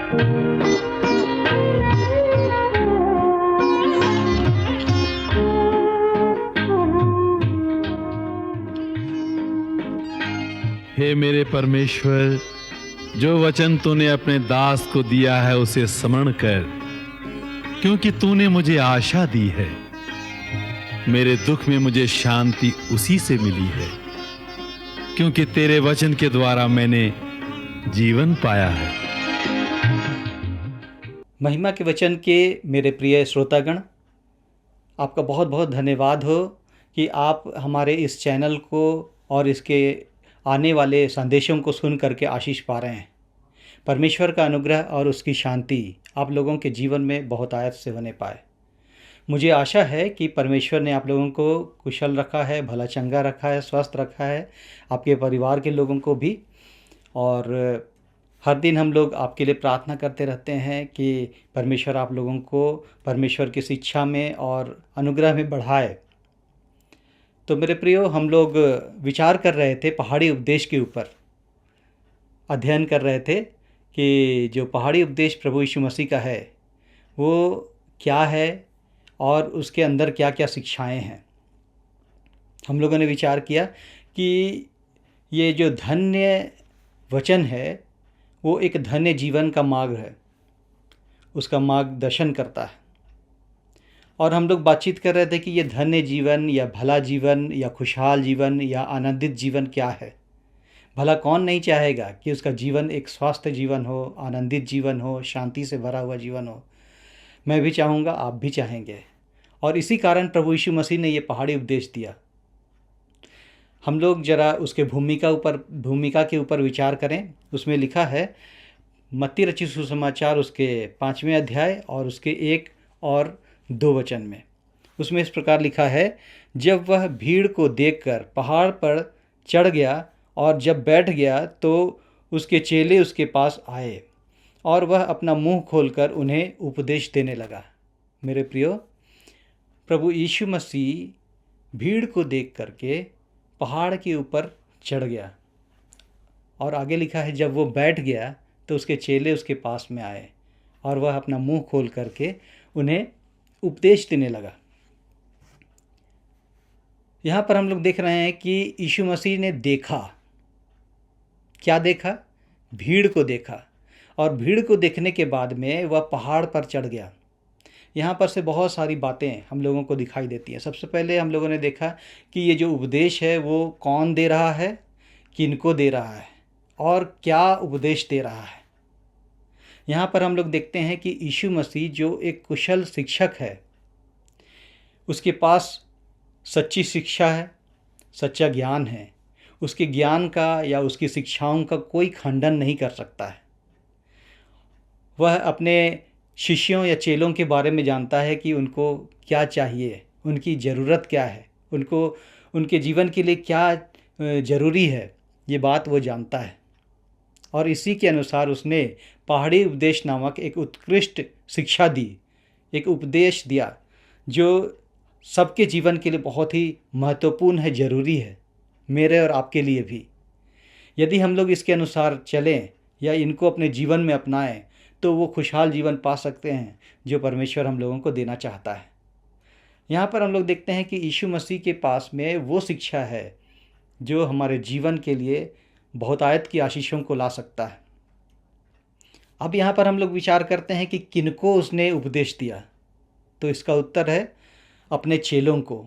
हे मेरे परमेश्वर, जो वचन तूने अपने दास को दिया है उसे स्मरण कर, क्योंकि तूने मुझे आशा दी है। मेरे दुख में मुझे शांति उसी से मिली है, क्योंकि तेरे वचन के द्वारा मैंने जीवन पाया है। महिमा के वचन के मेरे प्रिय श्रोतागण, आपका बहुत बहुत धन्यवाद हो कि आप हमारे इस चैनल को और इसके आने वाले संदेशों को सुन करके आशीष पा रहे हैं। परमेश्वर का अनुग्रह और उसकी शांति आप लोगों के जीवन में बहुत आयत से होने पाए। मुझे आशा है कि परमेश्वर ने आप लोगों को कुशल रखा है, भला चंगा रखा है, स्वस्थ रखा है, आपके परिवार के लोगों को भी। और हर दिन हम लोग आपके लिए प्रार्थना करते रहते हैं कि परमेश्वर आप लोगों को परमेश्वर की शिक्षा में और अनुग्रह में बढ़ाए। तो मेरे प्रियो, हम लोग विचार कर रहे थे पहाड़ी उपदेश के ऊपर, अध्ययन कर रहे थे कि जो पहाड़ी उपदेश प्रभु यीशु मसीह का है वो क्या है और उसके अंदर क्या क्या शिक्षाएं हैं। हम लोगों ने विचार किया कि ये जो धन्य वचन है वो एक धन्य जीवन का मार्ग है, उसका मार्गदर्शन करता है। और हम लोग बातचीत कर रहे थे कि ये धन्य जीवन या भला जीवन या खुशहाल जीवन या आनंदित जीवन क्या है। भला कौन नहीं चाहेगा कि उसका जीवन एक स्वस्थ जीवन हो, आनंदित जीवन हो, शांति से भरा हुआ जीवन हो। मैं भी चाहूँगा, आप भी चाहेंगे। और इसी कारण प्रभु यीशु मसीह ने ये पहाड़ी उपदेश दिया। हम लोग जरा उसके भूमिका के ऊपर विचार करें। उसमें लिखा है मत्ती रचित सुसमाचार उसके 5वें अध्याय और उसके 1 और 2 वचन में। उसमें इस प्रकार लिखा है, जब वह भीड़ को देखकर पहाड़ पर चढ़ गया और जब बैठ गया तो उसके चेले उसके पास आए और वह अपना मुंह खोलकर उन्हें उपदेश देने लगा। मेरे प्रियो, प्रभु यीशु मसीह भीड़ को देख करके पहाड़ के ऊपर चढ़ गया और आगे लिखा है जब वो बैठ गया तो उसके चेले उसके पास में आए और वह अपना मुंह खोल करके उन्हें उपदेश देने लगा। यहाँ पर हम लोग देख रहे हैं कि यीशु मसीह ने देखा। क्या देखा? भीड़ को देखा। और भीड़ को देखने के बाद में वह पहाड़ पर चढ़ गया। यहाँ पर से बहुत सारी बातें हम लोगों को दिखाई देती हैं। सबसे पहले हम लोगों ने देखा कि ये जो उपदेश है वो कौन दे रहा है, किनको दे रहा है और क्या उपदेश दे रहा है। यहाँ पर हम लोग देखते हैं कि यीशु मसीह जो एक कुशल शिक्षक है, उसके पास सच्ची शिक्षा है, सच्चा ज्ञान है। उसके ज्ञान का या उसकी शिक्षाओं का कोई खंडन नहीं कर सकता है। वह अपने शिष्यों या चेलों के बारे में जानता है कि उनको क्या चाहिए, उनकी ज़रूरत क्या है, उनको उनके जीवन के लिए क्या ज़रूरी है, ये बात वो जानता है। और इसी के अनुसार उसने पहाड़ी उपदेश नामक एक उत्कृष्ट शिक्षा दी, एक उपदेश दिया जो सबके जीवन के लिए बहुत ही महत्वपूर्ण है, ज़रूरी है, मेरे और आपके लिए भी। यदि हम लोग इसके अनुसार चलें या इनको अपने जीवन में अपनाएं तो वो खुशहाल जीवन पा सकते हैं जो परमेश्वर हम लोगों को देना चाहता है। यहाँ पर हम लोग देखते हैं कि यीशु मसीह के पास में वो शिक्षा है जो हमारे जीवन के लिए बहुतायत की आशीषों को ला सकता है। अब यहाँ पर हम लोग विचार करते हैं कि किनको उसने उपदेश दिया, तो इसका उत्तर है अपने चेलों को।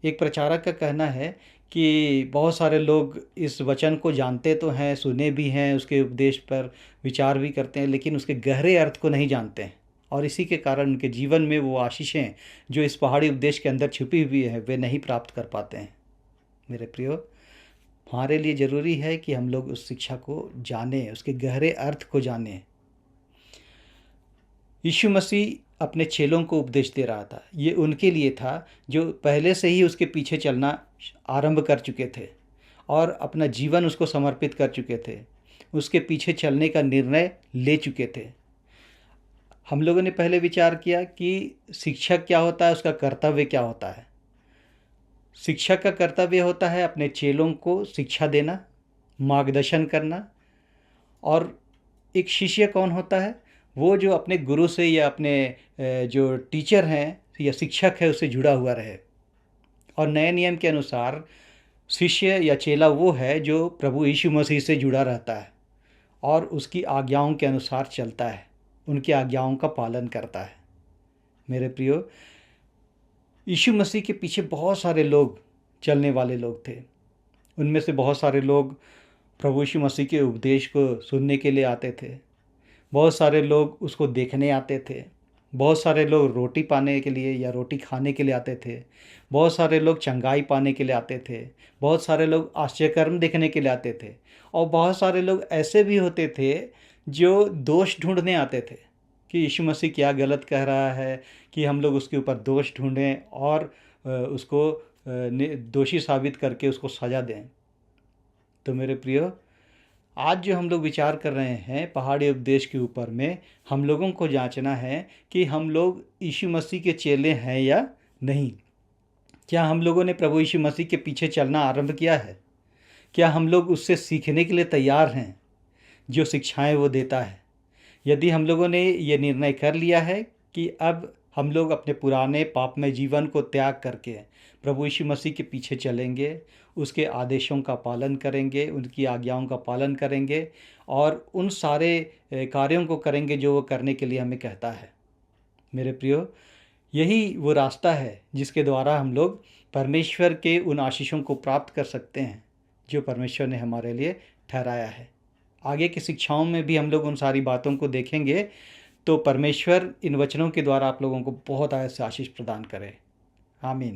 एक प्रचारक का कहना है कि बहुत सारे लोग इस वचन को जानते तो हैं, सुने भी हैं, उसके उपदेश पर विचार भी करते हैं, लेकिन उसके गहरे अर्थ को नहीं जानते हैं। और इसी के कारण उनके जीवन में वो आशीषें जो इस पहाड़ी उपदेश के अंदर छुपी हुई है वे नहीं प्राप्त कर पाते हैं। मेरे प्रियो, हमारे लिए ज़रूरी है कि हम लोग उस शिक्षा को जानें, उसके गहरे अर्थ को जानें। यीशु मसीह अपने चेलों को उपदेश दे रहा था। ये उनके लिए था जो पहले से ही उसके पीछे चलना आरंभ कर चुके थे और अपना जीवन उसको समर्पित कर चुके थे, उसके पीछे चलने का निर्णय ले चुके थे। हम लोगों ने पहले विचार किया कि शिक्षक क्या होता है, उसका कर्तव्य क्या होता है। शिक्षक का कर्तव्य होता है अपने चेलों को शिक्षा देना, मार्गदर्शन करना। और एक शिष्य कौन होता है? वो जो अपने गुरु से या अपने जो टीचर हैं या शिक्षक है उससे जुड़ा हुआ रहे। और नए नियम के अनुसार शिष्य या चेला वो है जो प्रभु यीशु मसीह से जुड़ा रहता है और उसकी आज्ञाओं के अनुसार चलता है, उनकी आज्ञाओं का पालन करता है। मेरे प्रियो, यीशु मसीह के पीछे बहुत सारे लोग चलने वाले लोग थे। उनमें से बहुत सारे लोग प्रभु यीशु मसीह के उपदेश को सुनने के लिए आते थे, बहुत सारे लोग उसको देखने आते थे, बहुत सारे लोग रोटी पाने के लिए या रोटी खाने के लिए आते थे, बहुत सारे लोग चंगाई पाने के लिए आते थे, बहुत सारे लोग आश्चर्यकर्म देखने के लिए आते थे, और बहुत सारे लोग ऐसे भी होते थे जो दोष ढूंढने आते थे कि यीशु मसीह क्या गलत कह रहा है, कि हम लोग उसके ऊपर दोष ढूंढें और उसको दोषी साबित करके उसको सज़ा दें। तो मेरे प्रियो, आज जो हम लोग विचार कर रहे हैं पहाड़ी उपदेश के ऊपर में, हम लोगों को जांचना है कि हम लोग यीशु मसीह के चेले हैं या नहीं। क्या हम लोगों ने प्रभु यीशु मसीह के पीछे चलना आरंभ किया है? क्या हम लोग उससे सीखने के लिए तैयार हैं जो शिक्षाएं वो देता है? यदि हम लोगों ने ये निर्णय कर लिया है कि अब हम लोग अपने पुराने पापमय जीवन को त्याग करके प्रभु यीशु मसीह के पीछे चलेंगे, उसके आदेशों का पालन करेंगे, उनकी आज्ञाओं का पालन करेंगे और उन सारे कार्यों को करेंगे जो वो करने के लिए हमें कहता है। मेरे प्रियो, यही वो रास्ता है जिसके द्वारा हम लोग परमेश्वर के उन आशीषों को प्राप्त कर सकते हैं जो परमेश्वर ने हमारे लिए ठहराया है। आगे की शिक्षाओं में भी हम लोग उन सारी बातों को देखेंगे। तो परमेश्वर इन वचनों के द्वारा आप लोगों को बहुत आशीष प्रदान करे। आमीन।